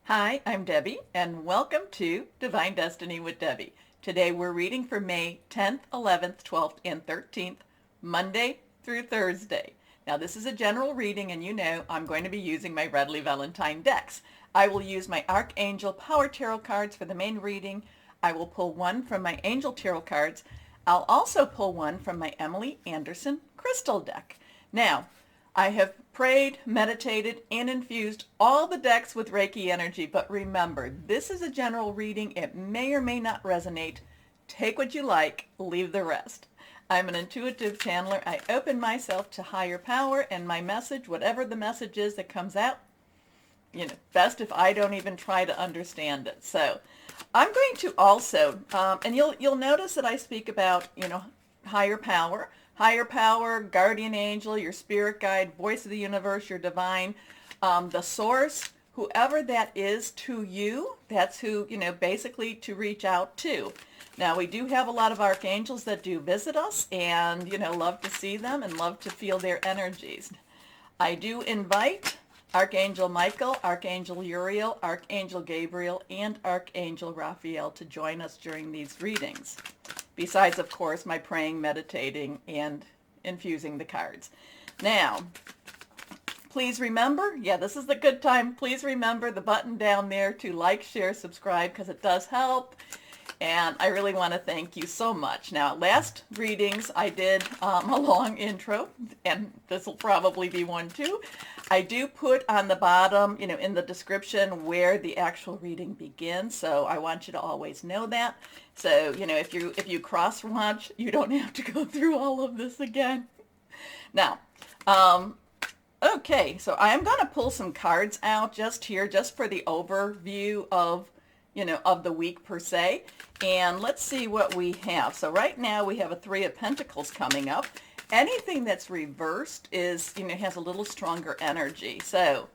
Hi, I'm Debbie, and welcome to Divine Destiny with Debbie. Today we're reading for May 10th, 11th, 12th, and 13th, Monday through Thursday. Now this is a general reading, and you know I'm going to be using my Redley Valentine decks. I will use my Archangel Power Tarot cards for the main reading. I will pull one from my Angel Tarot cards. I'll also pull one from my Emily Anderson Crystal deck. Now, I have prayed, meditated, and infused all the decks with Reiki energy, but remember, this is a general reading. It may or may not resonate. Take what you like, leave the rest. I'm an intuitive channeler. I open myself to higher power, and my message, whatever the message is that comes out, best if I don't even try to understand it. So I'm going to also, and you'll notice that I speak about, higher power, guardian angel, your spirit guide, voice of the universe, your divine, the source, whoever that is to you, that's who, basically to reach out to. Now, we do have a lot of archangels that do visit us and, love to see them and love to feel their energies. I do invite Archangel Michael, Archangel Uriel, Archangel Gabriel, and Archangel Raphael to join us during these readings. Besides, of course, my praying, meditating, and infusing the cards. Now, please remember, this is the good time. Please remember the button down there to like, share, subscribe, because it does help. And I really want to thank you so much. Now, last readings, I did a long intro, and this will probably be one too. I do put on the bottom, in the description where the actual reading begins. So I want you to always know that. So, if you cross-watch, you don't have to go through all of this again. Now, okay, so I am going to pull some cards out just here, just for the overview of of the week per se. And let's see what we have. So right now we have a Three of Pentacles coming up. Anything that's reversed is, has a little stronger energy. So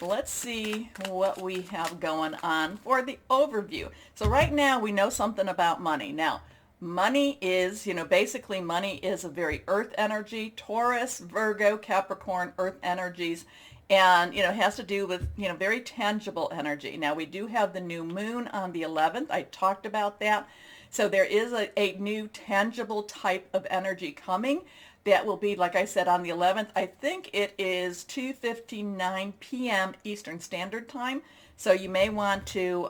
let's see what we have going on for the overview. So right now we know something about money. Now, money is, basically money is a very earth energy, Taurus, Virgo, Capricorn, earth energies. And, it has to do with, very tangible energy. Now, we do have the new moon on the 11th. I talked about that. So there is a new tangible type of energy coming that will be, like I said, on the 11th. I think it is 2:59 p.m. Eastern Standard Time. So you may want to,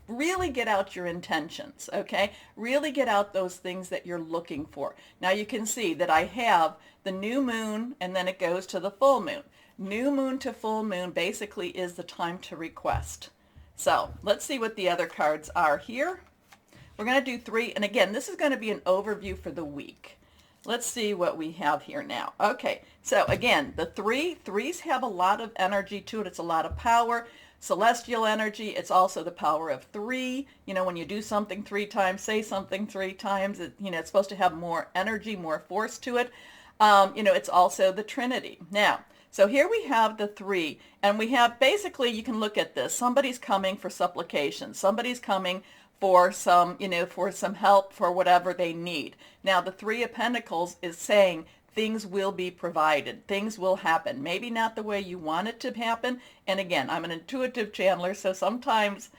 really get out your intentions, okay? Really get out those things that you're looking for. Now, you can see that I have the new moon, and then it goes to the full moon. New moon to full moon basically is the time to request. So let's see what the other cards are here. We're going to do three. And again, this is going to be an overview for the week. Let's see what we have here now. Okay, so again, the threes have a lot of energy to it. It's a lot of power, celestial energy. It's also the power of three. When you do something three times, say something three times, it's supposed to have more energy, more force to it. It's also the Trinity. Now, so here we have the three, and we have basically, you can look at this. Somebody's coming for supplication. Somebody's coming for some, for some help for whatever they need. Now, the Three of Pentacles is saying things will be provided. Things will happen. Maybe not the way you want it to happen. And again, I'm an intuitive channeler, so sometimes,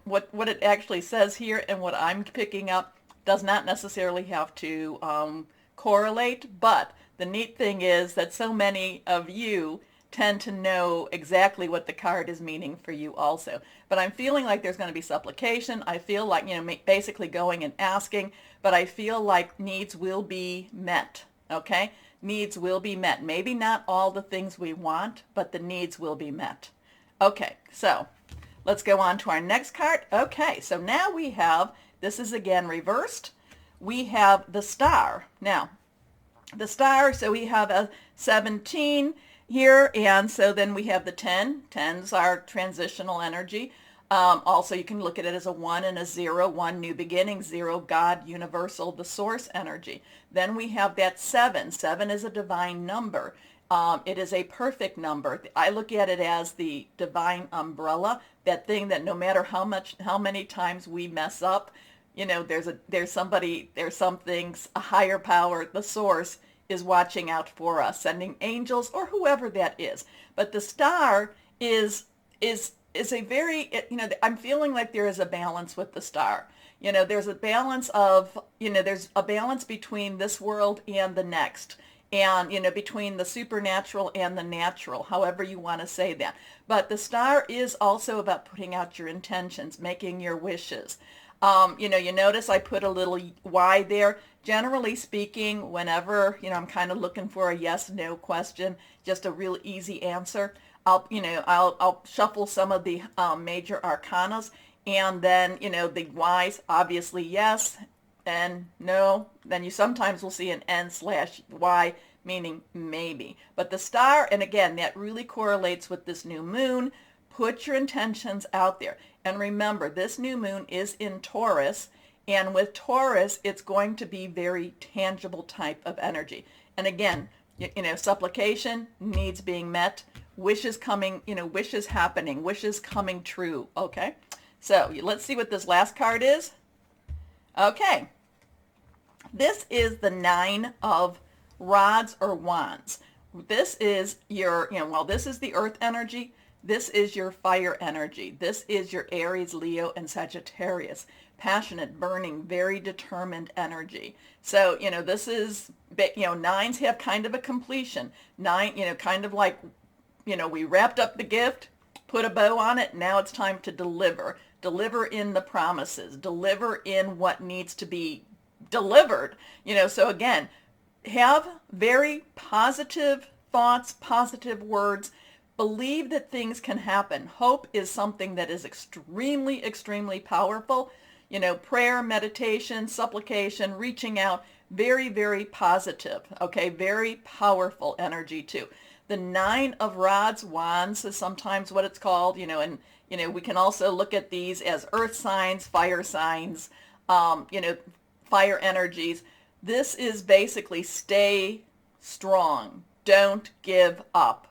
what it actually says here and what I'm picking up does not necessarily have to correlate, but the neat thing is that so many of you tend to know exactly what the card is meaning for you also. But I'm feeling like there's going to be supplication. I feel like, basically going and asking, but I feel like needs will be met, okay? Needs will be met. Maybe not all the things we want, but the needs will be met. Okay, so let's go on to our next card. Okay, so now we have, this is again reversed. We have the Star. Now, the Star, so we have a 17 here, and so then we have the 10. 10s are transitional energy. Also, you can look at it as a 1 and a 0. 1, new beginning. 0, God, universal, the source energy. Then we have that 7. 7 is a divine number. It is a perfect number. I look at it as the divine umbrella, that thing that no matter how many times we mess up, there's somebody, there's something, a higher power, the source is watching out for us, sending angels or whoever that is. But the Star is is a very, I'm feeling like there is a balance with the star. There's a balance of, there's a balance between this world and the next. And, between the supernatural and the natural, however you want to say that. But the star is also about putting out your intentions, making your wishes. You notice I put a little Y there. Generally speaking, whenever, I'm kind of looking for a yes, no question, just a real easy answer, I'll shuffle some of the major arcanas, and then, the Y's, obviously yes and no. Then you sometimes will see an N/Y, meaning maybe. But the star, and again, that really correlates with this new moon. Put your intentions out there. And remember, this new moon is in Taurus, and with Taurus, it's going to be very tangible type of energy. And again, supplication, needs being met, wishes coming, wishes happening, wishes coming true, okay? So let's see what this last card is. Okay. This is the 9 of rods or wands. This is your, this is the earth energy. This is your fire energy. This is your Aries, Leo, and Sagittarius. Passionate, burning, very determined energy. So, this is, nines have kind of a completion. 9, kind of like, we wrapped up the gift, put a bow on it. Now it's time to deliver. Deliver in the promises. Deliver in what needs to be delivered. So again, have very positive thoughts, positive words. Believe that things can happen. Hope is something that is extremely, extremely powerful. Prayer, meditation, supplication, reaching out, very, very positive. Okay, very powerful energy too. The 9 of rods, wands is sometimes what it's called, and, we can also look at these as earth signs, fire signs, fire energies. This is basically stay strong. Don't give up.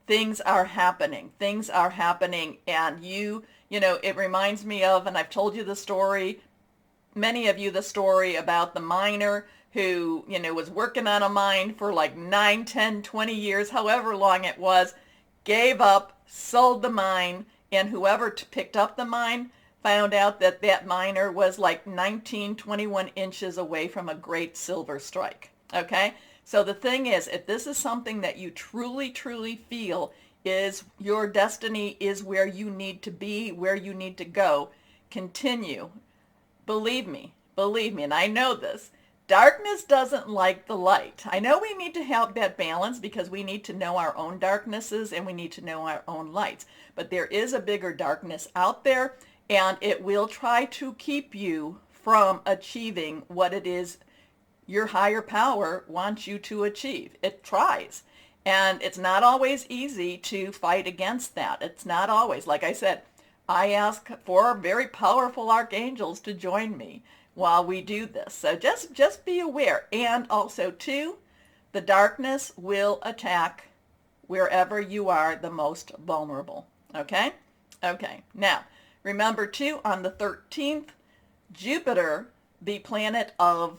Things are happening. Things are happening. And it reminds me of, and I've told you the story, many of you the story about the miner who, was working on a mine for like 9, 10, 20 years, however long it was, gave up, sold the mine, and whoever picked up the mine found out that that miner was like 19, 21 inches away from a great silver strike. Okay? So the thing is, if this is something that you truly, truly feel is your destiny, is where you need to be, where you need to go, continue. Believe me, and I know this. Darkness doesn't like the light. I know we need to have that balance because we need to know our own darknesses and we need to know our own lights. But there is a bigger darkness out there, and it will try to keep you from achieving what it is your higher power wants you to achieve. It tries. And it's not always easy to fight against that. It's not always. Like I said, I ask for very powerful archangels to join me while we do this. So just be aware. And also, too, the darkness will attack wherever you are the most vulnerable. Okay? Okay. Now, remember, too, on the 13th, Jupiter, the planet of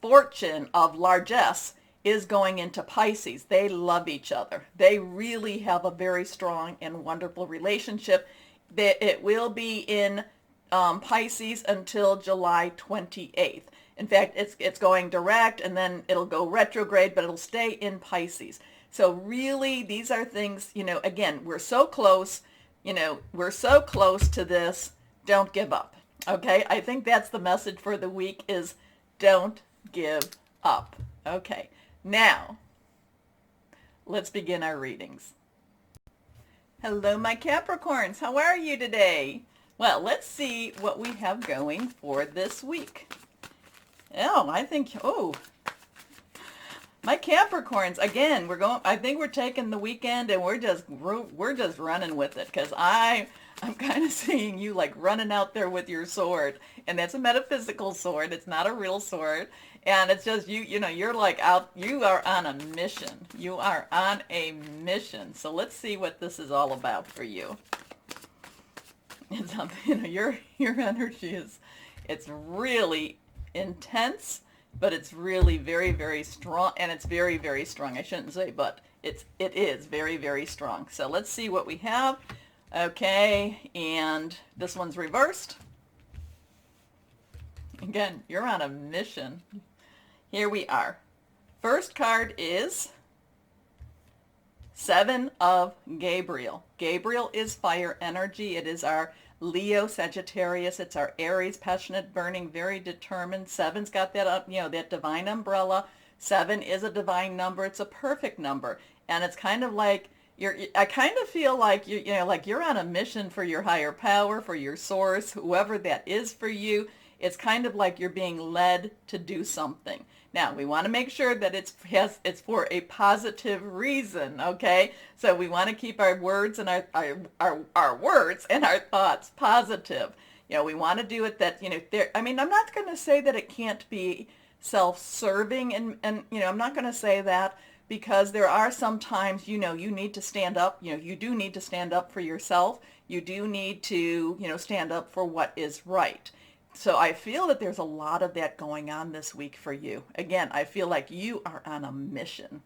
fortune, of largesse, is going into Pisces. They love each other. They really have a very strong and wonderful relationship. It will be in Pisces until July 28th. In fact, it's going direct, and then it'll go retrograde, but it'll stay in Pisces. So really, these are things, again, we're so close, we're so close to this. Don't give up. Okay? I think that's the message for the week is don't give up. Okay. Now, let's begin our readings. Hello, my Capricorns. How are you today? Well, let's see what we have going for this week. My Capricorns, again, I think we're taking the weekend and we're just running with it, because I'm kind of seeing you like running out there with your sword, and that's a metaphysical sword. It's not a real sword. And it's just, you're like out, you are on a mission. You are on a mission. So let's see what this is all about for you. It's, your energy it's really intense, but it's really very, very strong, and it's very, very strong. I shouldn't say, but it is very, very strong. So let's see what we have. Okay, and this one's reversed. Again, you're on a mission. Here we are. First card is Seven of Gabriel. Gabriel is fire energy. It is our Leo Sagittarius. It's our Aries, passionate, burning, very determined. Seven's got that, that divine umbrella. Seven is a divine number. It's a perfect number. And it's kind of like I kind of feel like like you're on a mission for your higher power, for your source, whoever that is for you. It's kind of like you're being led to do something. Now, we want to make sure that it's for a positive reason, okay? So we want to keep our words and our words and our thoughts positive. We want to do it that, I'm not going to say that it can't be self-serving and I'm not going to say that, because there are some times, you need to stand up, you do need to stand up for yourself. You do need to, stand up for what is right. So I feel that there's a lot of that going on this week for you. Again, I feel like you are on a mission.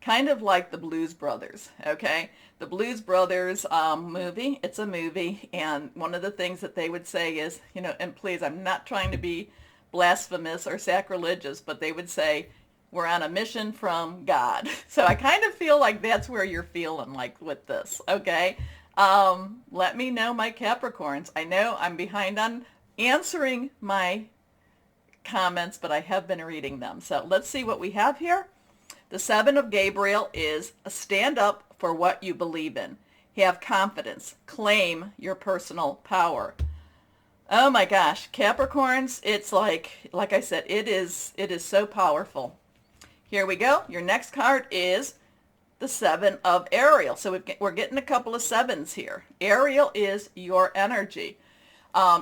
Kind of like the Blues Brothers, okay? The Blues Brothers movie, it's a movie, and one of the things that they would say is, and please, I'm not trying to be blasphemous or sacrilegious, but they would say, we're on a mission from God. So I kind of feel like that's where you're feeling like with this, okay? Let me know, my Capricorns. I know I'm behind on answering my comments, but I have been reading them. So let's see what we have here. The Seven of Gabriel is stand up for what you believe in. Have confidence. Claim your personal power. Oh my gosh, Capricorns, it's like I said, it is so powerful. Here we go. Your next card is the Seven of Ariel. So we're getting a couple of sevens here. Ariel is your energy.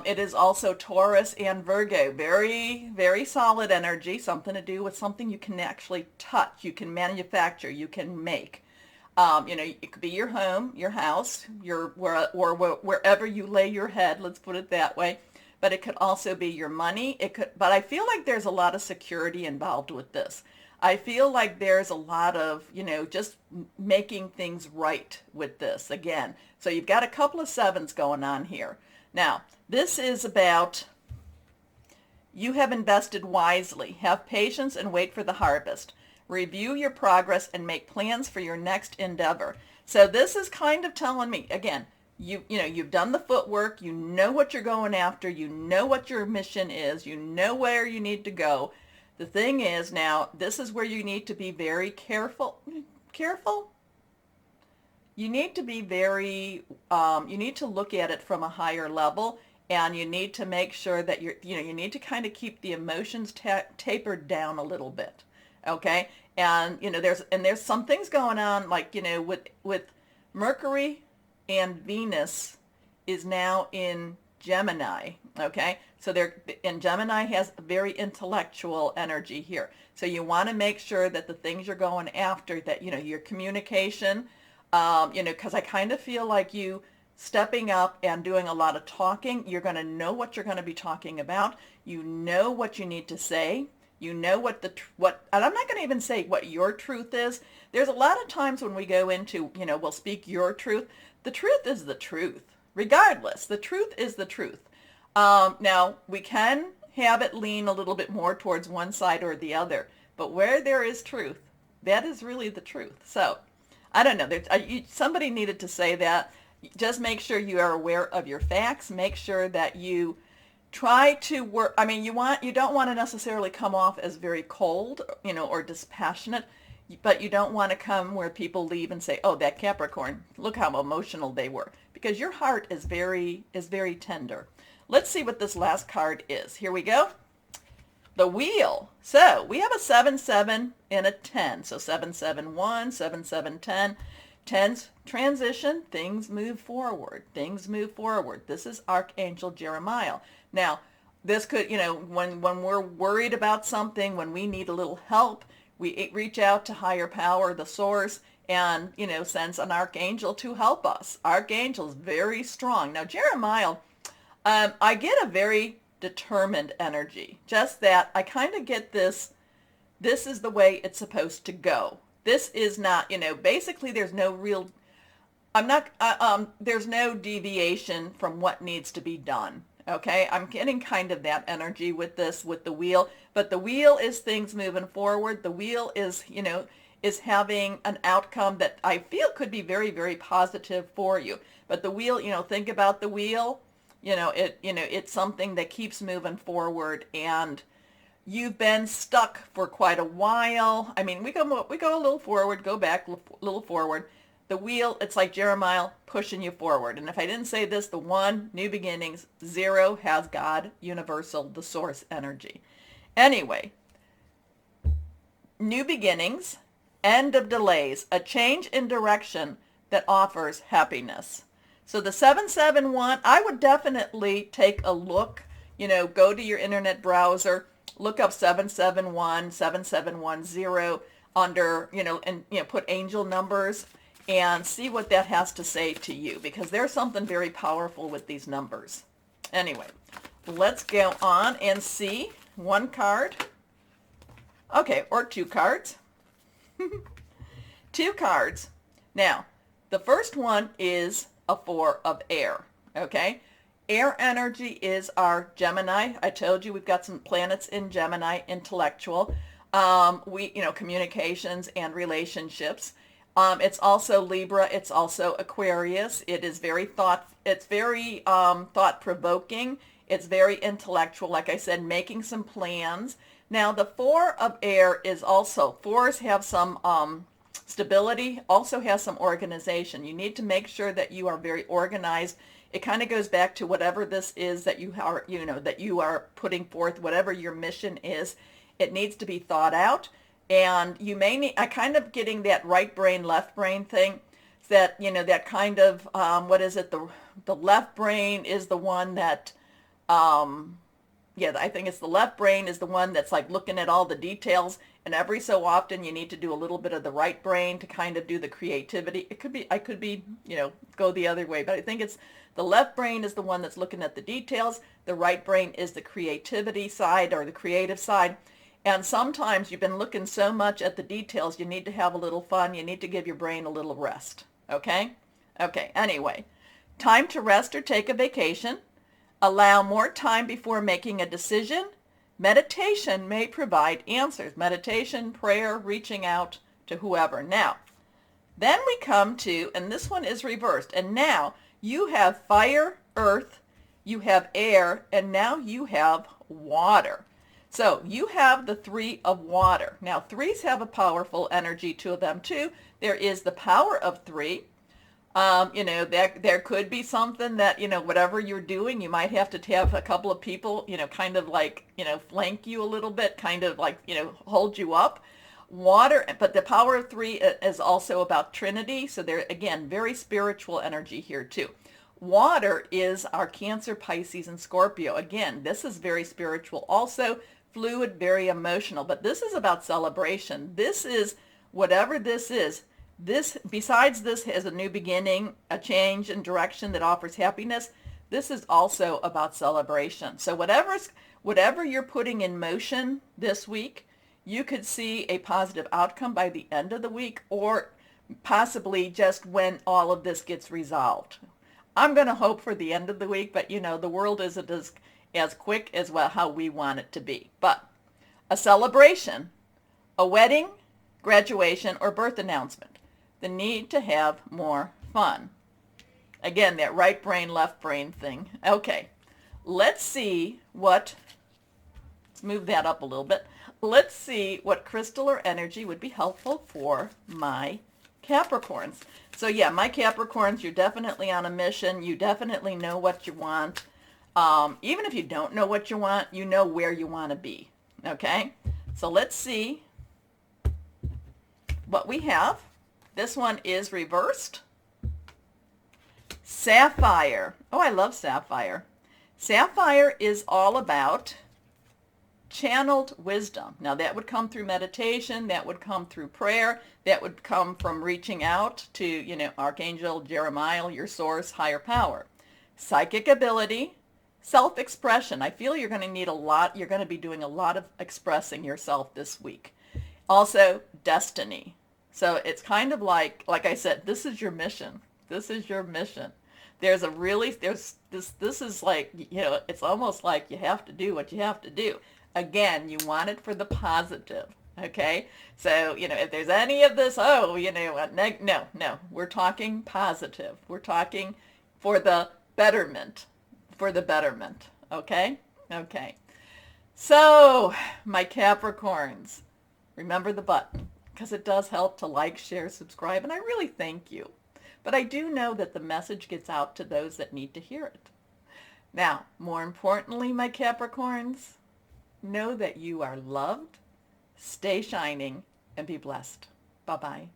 It is also Taurus and Virgo. Very, very solid energy. Something to do with something you can actually touch. You can manufacture. You can make. It could be your home, your house, wherever you lay your head. Let's put it that way. But it could also be your money. But I feel like there's a lot of security involved with this. I feel like there's a lot of, just making things right with this again. So you've got a couple of sevens going on here. Now, this is about you have invested wisely. Have patience and wait for the harvest. Review your progress and make plans for your next endeavor. So this is kind of telling me, again, you've done the footwork. You know what you're going after. You know what your mission is. You know where you need to go. The thing is now, this is where you need to be very careful. Careful? You need to be very, you need to look at it from a higher level, and you need to make sure that you need to kind of keep the emotions tapered down a little bit, okay? And, there's some things going on, like, with Mercury and Venus is now in Gemini, okay? So Gemini has a very intellectual energy here. So you want to make sure that the things you're going after, that, your communication, because I kind of feel like you stepping up and doing a lot of talking, you're going to know what you're going to be talking about. You know what you need to say. You know and I'm not going to even say what your truth is. There's a lot of times when we go into, we'll speak your truth. The truth is the truth. Regardless, the truth is the truth. Now, we can have it lean a little bit more towards one side or the other, but where there is truth, that is really the truth. So, I don't know. Somebody needed to say that. Just make sure you are aware of your facts. Make sure that you try to work. You don't want to necessarily come off as very cold, or dispassionate, but you don't want to come where people leave and say, "Oh, that Capricorn, look how emotional they were," because your heart is very tender. Let's see what this last card is. Here we go. The Wheel. So we have a 7-7 and a 10. So 7-7-1, 7-7-10. 10's transition. Things move forward. Things move forward. This is Archangel Jeremiah. Now, this could, when we're worried about something, when we need a little help, we reach out to higher power, the source, and, sends an archangel to help us. Archangel's very strong. Now, Jeremiah, I get a very determined energy. Just that I kind of get this is the way it's supposed to go. This is not, basically there's no real, I'm not, there's no deviation from what needs to be done. Okay, I'm getting kind of that energy with this, with the wheel, but the wheel is things moving forward. The wheel is, is having an outcome that I feel could be very, very positive for you. But the wheel, think about the wheel, it's something that keeps moving forward, and you've been stuck for quite a while. I mean, we go a little forward, go back a little forward. The wheel, it's like Jeremiah pushing you forward. And if I didn't say this, the one, new beginnings, 0 has God, universal, the source energy. Anyway, new beginnings, end of delays, a change in direction that offers happiness. So the 771, I would definitely take a look, go to your internet browser, look up 771, 7710 under, put angel numbers and see what that has to say to you, because there's something very powerful with these numbers. Anyway, let's go on and see one card. Okay, or 2 cards. 2 cards. Now, the first one is a 4 of air, okay? Air energy is our Gemini. I told you we've got some planets in Gemini, intellectual, communications and relationships. It's also Libra. It's also Aquarius. It is very thought-provoking. It's very intellectual. Like I said, making some plans. Now, the 4 of air is also, 4s have some stability, also has some organization. You need to make sure that you are very organized. It kind of goes back to whatever this is that you are, that you are putting forth, whatever your mission is. It needs to be thought out. And you may need, I kind of getting that right brain, left brain thing, that, that kind of, what is it? The left brain is the one that, I think it's the left brain is the one that's like looking at all the details. And every so often you need to do a little bit of the right brain to kind of do the creativity. It could be, I could be, go the other way, but I think it's the left brain is the one that's looking at the details. The right brain is the creativity side or the creative side. And sometimes you've been looking so much at the details, you need to have a little fun. You need to give your brain a little rest. Okay? Okay, anyway. Time to rest or take a vacation. Allow more time before making a decision. Meditation may provide answers. Meditation, prayer, reaching out to whoever. Now, then we come to, and this one is reversed, and now you have fire, earth, you have air, and now you have water. So you have the 3 of water. Now 3s have a powerful energy to them too. There is the power of 3. There could be something that, whatever you're doing, you might have to have a couple of people, kind of like, flank you a little bit, kind of like, hold you up. Water, but the power of 3 is also about Trinity. So there, again, very spiritual energy here too. Water is our Cancer, Pisces, and Scorpio. Again, this is very spiritual also. Fluid, very emotional, but this is about celebration. This is whatever this is. This, besides this has a new beginning, a change in direction that offers happiness. This is also about celebration. So whatever you're putting in motion this week, you could see a positive outcome by the end of the week, or possibly just when all of this gets resolved. I'm going to hope for the end of the week, but the world isn't as quick as how we want it to be. But a celebration, a wedding, graduation, or birth announcement. The need to have more fun. Again, that right brain, left brain thing. Okay, let's move that up a little bit. Let's see what crystal or energy would be helpful for my Capricorns. So yeah, my Capricorns, you're definitely on a mission. You definitely know what you want. Even if you don't know what you want, you know where you want to be. Okay, so let's see what we have. This one is reversed. Sapphire. Oh, I love sapphire. Sapphire is all about channeled wisdom. Now that would come through meditation, that would come through prayer, that would come from reaching out to, Archangel Jeremiah, your source, higher power. Psychic ability, self-expression. I feel you're going to need a lot, you're going to be doing a lot of expressing yourself this week. Also, destiny. So it's kind of like I said, this is your mission. This is your mission. This is like, it's almost like you have to do what you have to do. Again, you want it for the positive. Okay? So, if there's any of this, no, we're talking positive. We're talking for the betterment, Okay? Okay. So, my Capricorns, remember the button, because it does help to like, share, subscribe, and I really thank you. But I do know that the message gets out to those that need to hear it. Now, more importantly, my Capricorns, know that you are loved, stay shining, and be blessed. Bye-bye.